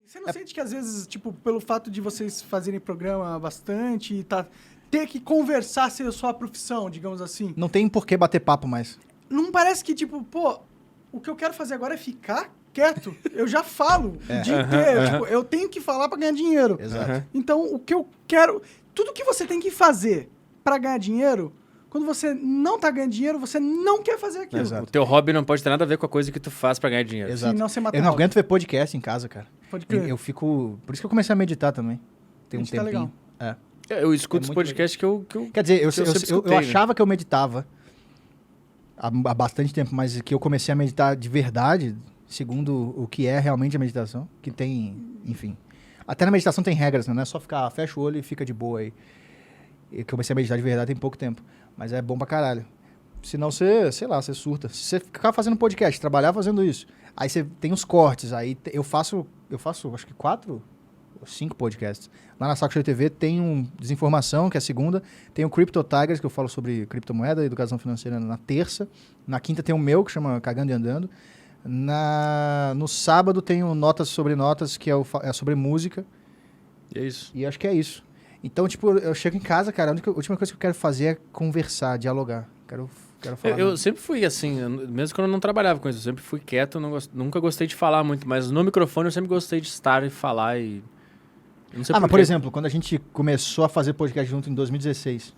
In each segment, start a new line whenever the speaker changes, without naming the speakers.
Você não sente que, às vezes, tipo, pelo fato de vocês fazerem programa bastante e ter que conversar ser a sua profissão, digamos assim?
Não tem por que bater papo mais.
Não parece que, tipo, pô, o que eu quero fazer agora é ficar quieto? Eu já falo o dia inteiro. Tipo, eu tenho que falar pra ganhar dinheiro.
Exato.
Então, o que eu quero... Tudo que você tem que fazer pra ganhar dinheiro, quando você não tá ganhando dinheiro, você não quer fazer aquilo.
Exato.
O teu hobby não pode ter nada a ver com a coisa que tu faz pra ganhar dinheiro.
Exato.
Senão você mata
Eu
o
não
hobby.
aguento ver podcast em casa, cara.
Pode crer.
Eu fico... Por isso que eu comecei a meditar também. Tem um
Meditar
tempinho.
legal.
Eu escuto os
muito
podcasts que eu...
Quer dizer, eu
sempre escutei, né?
achava que eu meditava há bastante tempo, mas que eu comecei a meditar de verdade, segundo o que é realmente a meditação, que tem, enfim... Até na meditação tem regras, né? Não é só ficar, fecha o olho e fica de boa aí. Eu comecei a meditar de verdade tem pouco tempo. Mas é bom pra caralho. Senão você, sei lá, você surta. Se você ficar fazendo podcast, trabalhar fazendo isso, aí você tem os cortes, aí eu faço acho que 4 ou 5 podcasts. Lá na Saco Cheio TV tem um Desinformação, que é a segunda. Tem o Crypto Tigers, que eu falo sobre criptomoeda e educação financeira na terça. Na quinta tem o meu, que chama Cagando e Andando. No sábado tem o Notas sobre Notas, que é sobre música.
E é isso.
E acho que é isso. Então, tipo, eu chego em casa, cara, a última coisa que eu quero fazer é conversar, dialogar. Quero falar.
Eu sempre fui assim, mesmo quando eu não trabalhava com isso, eu sempre fui quieto, nunca gostei de falar muito, mas no microfone eu sempre gostei de estar e falar e... Não sei
Mas por exemplo, quando a gente começou a fazer podcast junto em 2016,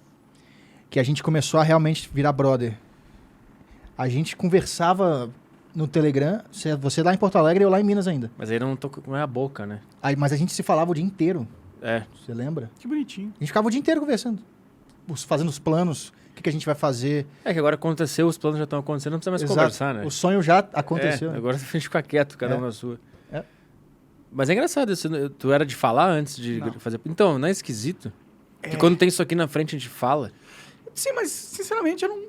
que a gente começou a realmente virar brother, a gente conversava no Telegram, você lá em Porto Alegre e eu lá em Minas ainda.
Mas aí não é a boca, né?
Mas a gente se falava o dia inteiro.
É.
Você lembra?
Que bonitinho.
A gente ficava o dia inteiro conversando. Fazendo os planos, o que a gente vai fazer.
É que agora aconteceu, os planos já estão acontecendo, não precisa mais
Exato.
conversar, né?
O sonho já aconteceu.
Agora a gente fica quieto, cada um na sua.
É.
Mas é engraçado isso, tu era de falar antes de
Não.
fazer... Então, não é esquisito? Que quando tem isso aqui na frente a gente fala.
Sim, mas, sinceramente, eu não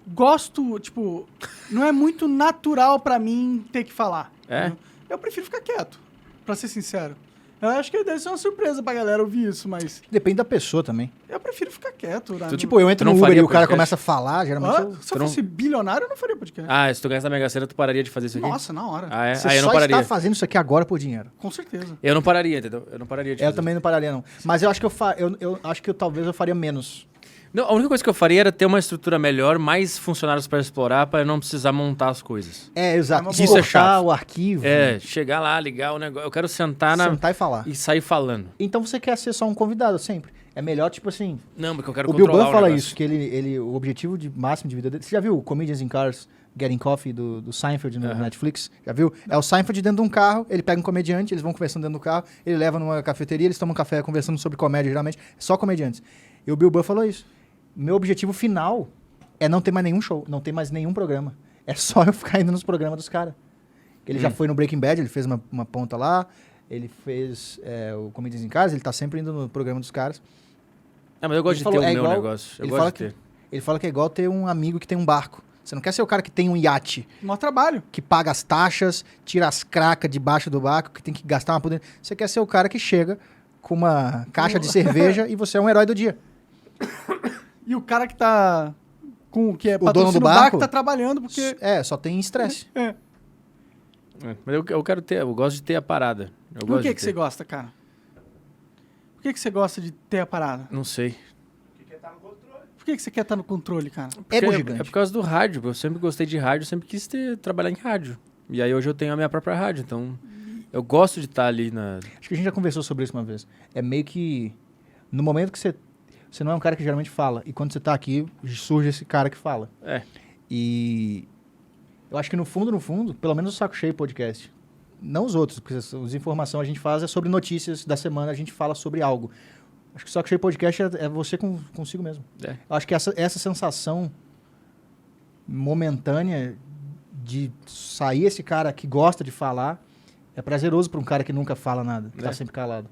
gosto, tipo... Não é muito natural pra mim ter que falar.
É?
Entendeu? Eu prefiro ficar quieto, pra ser sincero. Eu acho que deve ser uma surpresa pra galera ouvir isso, mas
Depende da pessoa também.
eu prefiro ficar quieto. Né?
Tipo, eu entro
não
no Uber
faria
e o cara
podcast?
começa a falar, geralmente eu...
Se eu fosse bilionário, eu não faria podcast.
Ah, se tu ganhasse na Mega Sena, tu pararia de fazer isso aqui?
Nossa, na hora.
Ah, é?
Você
Ah, eu não
só
pararia.
está fazendo isso aqui agora por dinheiro.
Com certeza.
Eu não pararia, entendeu? Eu não pararia de
Eu
fazer.
também não pararia, não. Mas eu acho que eu acho que talvez eu faria menos.
Não, a única coisa que eu faria era ter uma estrutura melhor, mais funcionários para explorar, para não precisar montar as coisas.
É, exato.
É uma
boa. Isso é
Exportar
chato.
o arquivo.
Chegar lá, ligar o negócio. Eu quero sentar
Sentar e falar.
e sair falando.
Então você quer ser só um convidado sempre. É melhor, tipo assim...
Não, porque eu quero
O Bill
controlar
Burr
o
fala
negócio.
isso, que o objetivo máximo de vida dele... Você já viu o Comedians in Cars Getting Coffee do Seinfeld no Netflix? Já viu? É o Seinfeld dentro de um carro, ele pega um comediante, eles vão conversando dentro do carro, ele leva numa cafeteria, eles tomam café conversando sobre comédia, geralmente. Só comediantes. E o Bill Burr falou isso. Meu objetivo final é não ter mais nenhum show, não ter mais nenhum programa. É só eu ficar indo nos programas dos caras. Ele já foi no Breaking Bad, ele fez uma ponta lá, ele fez o Comedians in Cars, ele tá sempre indo no programa dos caras.
Ah, mas eu gosto
Ele
de
falou,
ter o
é
meu
igual-
negócio. Eu
ele
gosto
fala
de ter.
Ele fala que é igual ter um amigo que tem um barco. Você não quer ser o cara que tem um iate,
Mó trabalho.
que paga as taxas, tira as cracas debaixo do barco, que tem que gastar uma poder. Você quer ser o cara que chega com uma caixa de cerveja e você é um herói do dia.
E o cara que tá... que é
dono do
patrocínio
barco?
tá trabalhando porque...
Só tem estresse.
É, mas eu quero ter, eu gosto de ter a parada. Eu
Por
gosto
que
de
que
ter.
você gosta, cara? Por que você gosta de ter a parada?
Não sei.
Por que você quer estar no controle, cara?
Ego
Porque
gigante.
É por causa do rádio. Eu sempre gostei de rádio, sempre quis trabalhar em rádio. E aí hoje eu tenho a minha própria rádio, então eu gosto de estar ali na...
Acho que a gente já conversou sobre isso uma vez. É meio que... No momento que você não é um cara que geralmente fala. E quando você tá aqui, surge esse cara que fala.
É.
E eu acho que no fundo, pelo menos o Saco Cheio podcast, não os outros, porque as informações a gente faz é sobre notícias da semana, a gente fala sobre algo. Acho que o Saco Cheio podcast é você consigo mesmo.
É.
Eu acho que essa sensação momentânea de sair esse cara que gosta de falar é prazeroso para um cara que nunca fala nada, que tá sempre calado.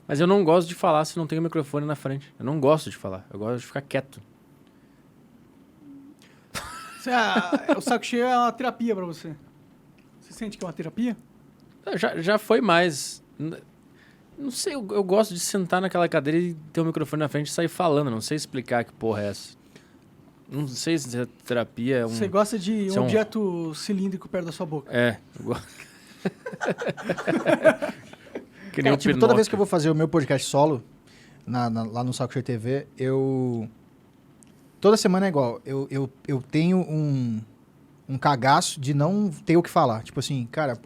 Mas eu não gosto de falar se não tem o microfone na frente. Eu não gosto de falar. Eu gosto de ficar quieto.
O saco cheio é uma terapia pra você. Você sente que é uma terapia?
Já foi mais... Não sei, eu gosto de sentar naquela cadeira e ter o microfone na frente e sair falando. Não sei explicar que porra é essa. Não sei se terapia é um...
Você gosta de
Isso é
um
um-
objeto cilíndrico perto da sua boca.
É, eu gosto. Que nem
Cara,
o
tipo, toda vez que eu vou fazer o meu podcast solo, lá no Saco Cheio TV, toda semana é igual. Eu tenho um cagaço de não ter o que falar. Tipo assim, cara...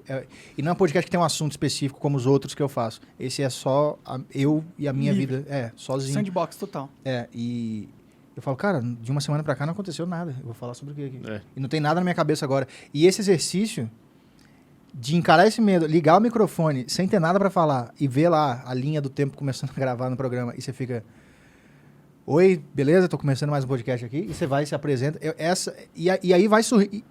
e não é um podcast que tem um assunto específico como os outros que eu faço. Esse é só eu e a minha
Livre.
vida. Sozinho.
Sandbox total.
E eu falo, cara, de uma semana pra cá não aconteceu nada. Eu vou falar sobre o quê aqui?
É.
E não tem nada na minha cabeça agora. E esse exercício de encarar esse medo, ligar o microfone sem ter nada pra falar e ver lá a linha do tempo começando a gravar no programa e você fica... Oi, beleza? Tô começando mais um podcast aqui. E você vai e se apresenta. E aí vai surgir...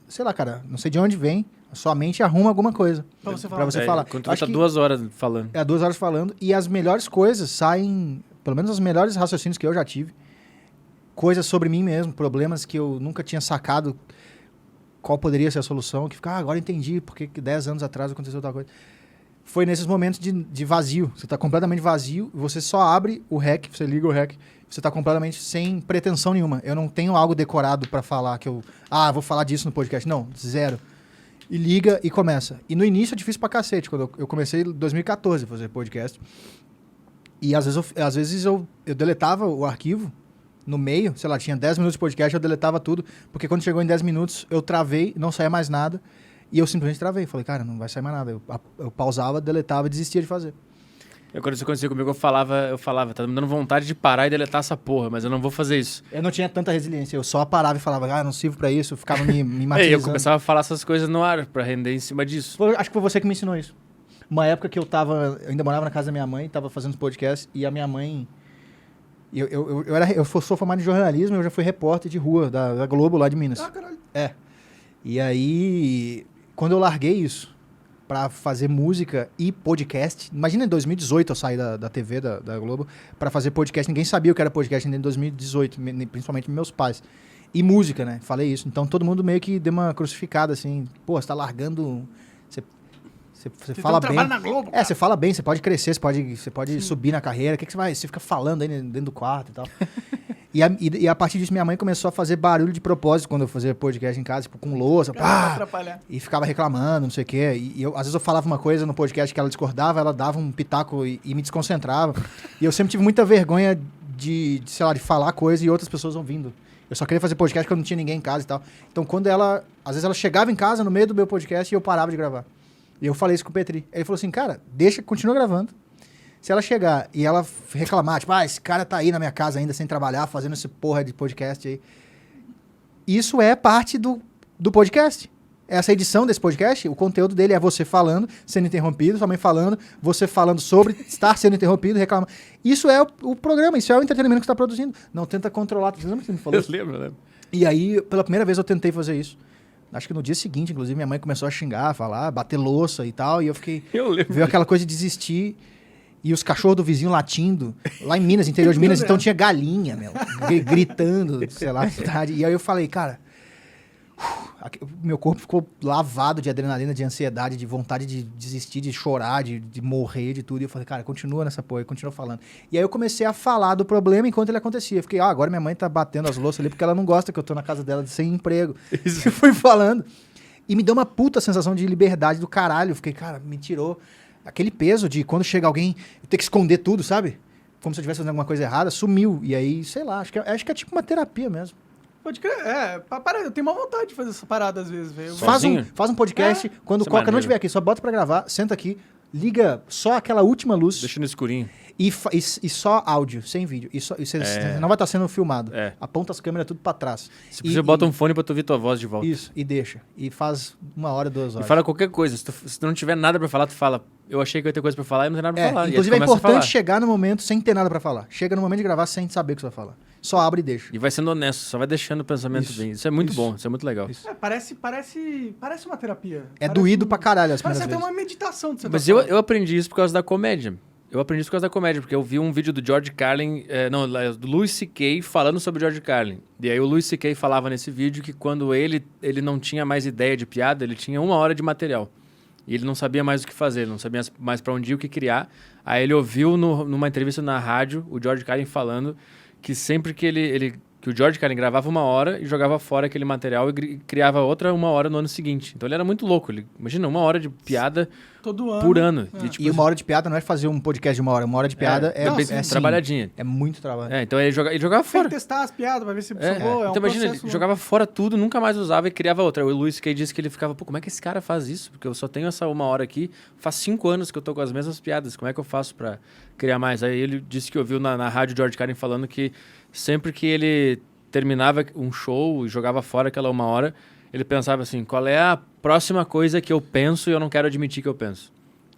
Sei lá, cara, não sei de onde vem. A sua mente arruma alguma coisa
Pra você falar.
pra você falar.
Quando tu tá 2 horas falando.
2 horas falando. E as melhores coisas saem... Pelo menos os melhores raciocínios que eu já tive. Coisas sobre mim mesmo. Problemas que eu nunca tinha sacado qual poderia ser a solução. Que fica, agora entendi porque 10 anos atrás aconteceu tal coisa. Foi nesses momentos de vazio. Você tá completamente vazio. Você só abre o REC. Você liga o REC. Você tá completamente sem pretensão nenhuma. Eu não tenho algo decorado pra falar que eu... vou falar disso no podcast. Não, zero. E liga e começa. E no início é difícil pra cacete. Quando eu comecei em 2014 a fazer podcast. E às vezes eu deletava o arquivo no meio. Sei lá, tinha 10 minutos de podcast, eu deletava tudo. Porque quando chegou em 10 minutos, eu travei, não saía mais nada. E eu simplesmente travei. Falei, cara, não vai sair mais nada. Eu pausava, deletava e desistia de fazer.
Quando isso acontecia comigo, eu falava, tá me dando vontade de parar e deletar essa porra, mas eu não vou fazer isso.
Eu não tinha tanta resiliência, eu só parava e falava, não sirvo pra isso, eu ficava me
E
martirizando.
eu começava a falar essas coisas no ar, pra render em cima disso.
Acho que foi você que me ensinou isso. Uma época que eu ainda morava na casa da minha mãe, tava fazendo podcast, e a minha mãe... Eu sou formado em jornalismo, eu já fui repórter de rua, da Globo, lá de Minas.
Caralho.
E aí, quando eu larguei isso, pra fazer música e podcast. Imagina em 2018 eu saí da TV, da Globo, pra fazer podcast. Ninguém sabia o que era podcast ainda em 2018, principalmente meus pais. E música, né? Falei isso. Então todo mundo meio que deu uma crucificada, assim. Pô, você tá largando... Você fala bem.
Na Globo,
você fala bem, você pode crescer, você pode subir na carreira. O que você vai? Você fica falando aí dentro do quarto e tal. E a partir disso, minha mãe começou a fazer barulho de propósito quando eu fazia podcast em casa, tipo, com louça, e ficava reclamando, não sei o quê. E às vezes eu falava uma coisa no podcast que ela discordava, ela dava um pitaco e me desconcentrava. E eu sempre tive muita vergonha de falar coisa e outras pessoas ouvindo. Eu só queria fazer podcast quando não tinha ninguém em casa e tal. Então, às vezes ela chegava em casa no meio do meu podcast e eu parava de gravar. E eu falei isso com o Petri. Ele falou assim, cara, continua gravando. Se ela chegar e ela reclamar, tipo, esse cara tá aí na minha casa ainda sem trabalhar, fazendo esse porra de podcast aí. Isso é parte do podcast. Essa edição desse podcast, o conteúdo dele é você falando, sendo interrompido, sua mãe falando, você falando sobre estar sendo interrompido, reclamando. Isso é o programa, isso é o entretenimento que você está produzindo. Não tenta controlar. Você lembra que você me falou?
Eu lembro.
E aí, pela primeira vez eu tentei fazer isso. Acho que no dia seguinte, inclusive, minha mãe começou a xingar, falar, bater louça e tal. E eu fiquei... Veio aquela coisa de desistir. E os cachorros do vizinho latindo. Lá em Minas, interior de Minas, então tinha galinha, gritando, sei lá. E aí eu falei, cara... meu corpo ficou lavado de adrenalina, de ansiedade, de vontade de desistir, de chorar, de morrer, de tudo. E eu falei, cara, continua nessa porra, continua falando. E aí eu comecei a falar do problema enquanto ele acontecia. Eu fiquei, agora minha mãe tá batendo as louças ali porque ela não gosta que eu tô na casa dela sem emprego. Isso. E fui falando. E me deu uma puta sensação de liberdade do caralho. Eu fiquei, cara, me tirou aquele peso de quando chega alguém, eu ter que esconder tudo, sabe? Como se eu estivesse fazendo alguma coisa errada, sumiu. E aí, sei lá, acho que é tipo uma terapia mesmo.
Pode crer. Eu tenho uma vontade de fazer essa parada às vezes, velho.
Faz um podcast, quando o Coca não estiver aqui, só bota pra gravar, senta aqui, liga só aquela última luz.
Deixa no escurinho.
E só áudio, sem vídeo. E você não vai estar sendo filmado. Aponta as câmeras tudo pra trás.
Se você bota um fone pra tu ouvir tua voz de volta.
Isso, e deixa. E faz 1 hora, 2 horas.
E fala qualquer coisa. Se tu não tiver nada pra falar, tu fala, eu achei que eu ia ter coisa pra falar e não tem nada pra falar.
Inclusive é importante chegar no momento sem ter nada pra falar. Chega no momento de gravar sem saber o que você vai falar. Só abre e deixa.
E vai sendo honesto, só vai deixando o pensamento bem. Isso é muito bom, isso é muito legal.
Parece uma terapia.
Doído pra caralho as primeiras
vezes. Parece até uma meditação.
Mas eu aprendi isso por causa da comédia. Porque eu vi um vídeo do George Carlin, do Louis C.K. falando sobre o George Carlin. E aí o Louis C.K. falava nesse vídeo que quando ele não tinha mais ideia de piada, ele tinha 1 hora de material. E ele não sabia mais o que fazer, ele não sabia mais pra onde ir, o que criar. Aí ele ouviu numa entrevista na rádio o George Carlin falando que sempre que Que o George Carlin gravava 1 hora e jogava fora aquele material e criava outra 1 hora no ano seguinte. Então ele era muito louco. Imagina, 1 hora de piada
todo ano.
por ano.
E 1 hora de piada não é fazer um podcast de 1 hora. 1 hora de piada é
assim, trabalhadinha.
É muito trabalho.
Então ele jogava
Tem
fora.
que testar as piadas pra ver se boa.
Então imagina, ele jogava fora tudo, nunca mais usava e criava outra. O Louis C.K. disse que ele ficava, como é que esse cara faz isso? Porque eu só tenho essa 1 hora aqui, faz 5 anos que eu tô com as mesmas piadas, como é que eu faço pra criar mais? Aí ele disse que ouviu na rádio George Carlin falando que sempre que ele terminava um show e jogava fora aquela 1 hora, ele pensava assim, qual é a próxima coisa que eu penso e eu não quero admitir que eu penso?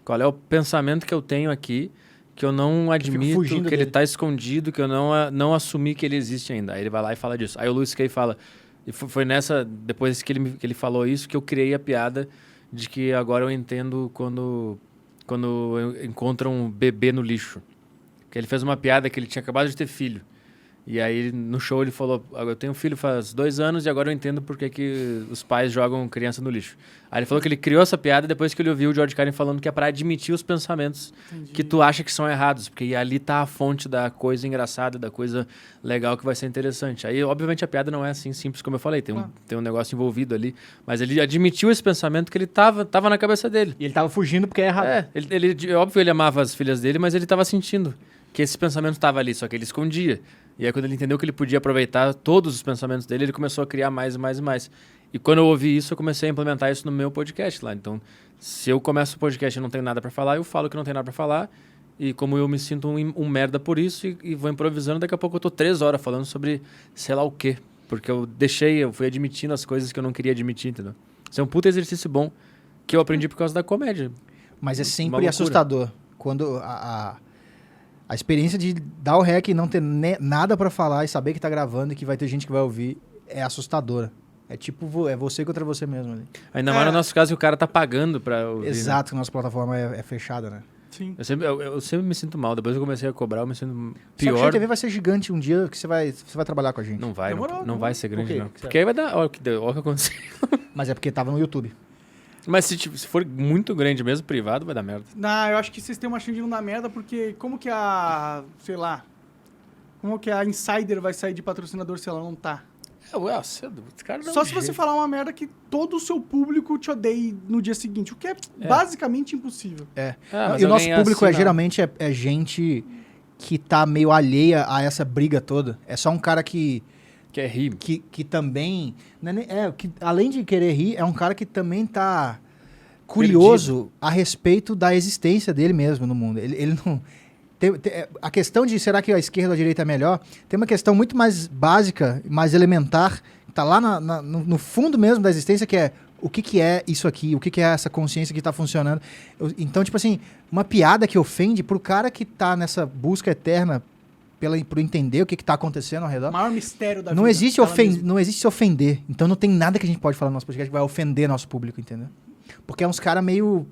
Qual é o pensamento que eu tenho aqui que eu não admito, que ele tá escondido, que eu não assumi que ele existe ainda? Aí ele vai lá e fala disso. Aí o Louis C.K. fala, e foi nessa, depois que ele falou isso, que eu criei a piada de que agora eu entendo quando encontra um bebê no lixo. Que ele fez uma piada que ele tinha acabado de ter filho. E aí, no show, ele falou, eu tenho um filho faz 2 anos e agora eu entendo por que os pais jogam criança no lixo. Aí ele falou que ele criou essa piada depois que ele ouviu o George Carlin falando que é pra admitir os pensamentos que tu acha que são errados, porque ali tá a fonte da coisa engraçada, da coisa legal que vai ser interessante. Aí, obviamente, a piada não é assim simples como eu falei, tem um negócio envolvido ali, mas ele admitiu esse pensamento que ele tava na cabeça dele.
E ele tava fugindo porque é errado.
Óbvio, ele amava as filhas dele, mas ele tava sentindo que esse pensamento estava ali, só que ele escondia. E aí, quando ele entendeu que ele podia aproveitar todos os pensamentos dele, ele começou a criar mais e mais e mais. E quando eu ouvi isso, eu comecei a implementar isso no meu podcast lá. Então, se eu começo o podcast e não tenho nada para falar, eu falo que não tenho nada para falar. E como eu me sinto um merda por isso e vou improvisando, daqui a pouco eu tô 3 horas falando sobre sei lá o quê. Porque eu fui admitindo as coisas que eu não queria admitir, entendeu? Isso é um puta exercício bom que eu aprendi por causa da comédia.
Mas é sempre assustador. Quando a experiência de dar o rec e não ter nada pra falar e saber que tá gravando e que vai ter gente que vai ouvir é assustadora. É tipo, é você contra você mesmo ali.
Ainda mais no nosso caso que o cara tá pagando pra ouvir.
Exato,
né?
que a nossa plataforma é fechada, né?
Sim.
Eu sempre me sinto mal. Depois que eu comecei a cobrar, eu me sinto pior.
Só que a TV vai ser gigante um dia que você vai trabalhar com a gente.
Não vai, não vai ser grande, não.
Por
porque aí vai dar... Olha o que aconteceu.
Mas é porque tava no YouTube.
Mas se for muito grande mesmo, privado, vai dar merda.
Não, eu acho que vocês têm uma chance de não dar merda, porque como que como que a Insider vai sair de patrocinador se ela não tá?
Cedo. Os caras dão
Só
um
se você
jeito.
falar uma merda que todo o seu público te odeie no dia seguinte, o que é basicamente impossível.
Mas
E o nosso
alguém
público
assina-
geralmente é gente que tá meio alheia a essa briga toda. É só um cara que
Quer rir.
que também... que além de querer rir, é um cara que também tá curioso a respeito da existência dele mesmo no mundo. Ele não... a questão de será que a esquerda ou a direita é melhor, tem uma questão muito mais básica, mais elementar, que tá lá no fundo mesmo da existência, que é o que é isso aqui, o que é essa consciência que tá funcionando. Então, tipo assim, uma piada que ofende pro cara que tá nessa busca eterna por entender o que tá acontecendo ao redor.
O maior mistério da
Não
vida.
existe,
ela mesma.
não existe se ofender. Então não tem nada que a gente pode falar no nosso podcast que vai ofender nosso público, entendeu? Porque é uns caras meio...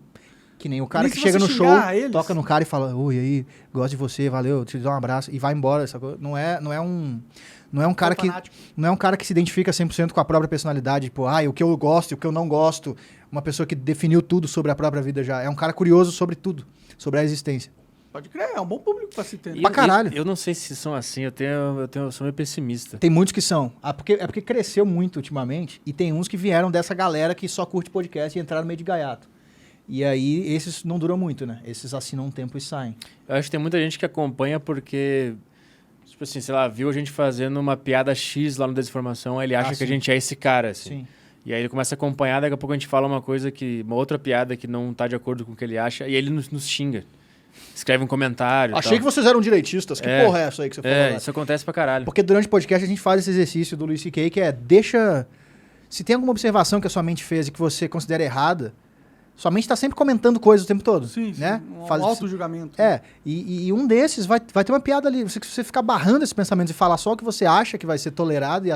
Que nem o cara
Nem
que
se
chega
você
no show,
xingar eles.
toca no cara e fala, oi, aí, gosto de você, valeu, te dou um abraço, e vai embora. Não é um cara que...
Fanático.
Não é um cara que se identifica 100% com a própria personalidade, tipo, o que eu gosto e o que eu não gosto. Uma pessoa que definiu tudo sobre a própria vida já. É um cara curioso sobre tudo, sobre a existência.
Pode crer, é um bom público pra se ter.
Pra caralho.
Eu não sei se são assim, eu sou meio pessimista.
Tem muitos que são. É porque cresceu muito ultimamente e tem uns que vieram dessa galera que só curte podcast e entraram no meio de gaiato. E aí, esses não duram muito, né? Esses assinam um tempo e saem.
Eu acho que tem muita gente que acompanha porque, tipo assim, sei lá, viu a gente fazendo uma piada X lá no Desinformação, aí ele acha que a gente é esse cara, assim.
Sim.
E aí ele começa a acompanhar, daqui a pouco a gente fala uma outra piada que não tá de acordo com o que ele acha, e aí ele nos xinga. Escreve um comentário.
Achei que vocês eram direitistas. Que porra é essa aí que você falou?
Isso acontece pra caralho.
Porque durante o podcast a gente faz esse exercício do Louis C.K. que é deixa... Se tem alguma observação que a sua mente fez e que você considera errada, sua mente está sempre comentando coisas o tempo todo.
Sim,
né?
um auto-julgamento.
E um desses vai ter uma piada ali. Você ficar barrando esses pensamentos e falar só o que você acha que vai ser tolerado e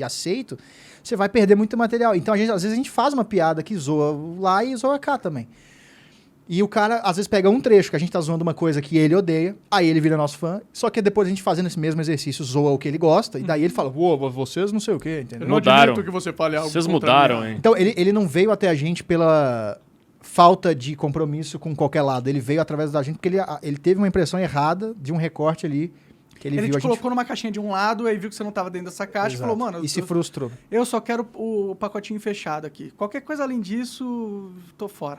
aceito, você vai perder muito material. Então, às vezes a gente faz uma piada que zoa lá e zoa cá também. E o cara, às vezes, pega um trecho que a gente tá zoando uma coisa que ele odeia, aí ele vira nosso fã, só que depois a gente fazendo esse mesmo exercício zoa o que ele gosta, e daí ele fala, vocês não sei o quê, entendeu?
Eu não admito que você fale algo
Vocês
contra
mudaram,
mim.
hein?
Então, ele não veio até a gente pela falta de compromisso com qualquer lado, ele veio através da gente porque ele teve uma impressão errada de um recorte ali Que ele
Ele
viu
te
a gente...
colocou numa caixinha de um lado, aí viu que você não tava dentro dessa caixa e
Exato.
falou, mano,
E se frustrou.
eu só quero o pacotinho fechado aqui. Qualquer coisa além disso, tô fora.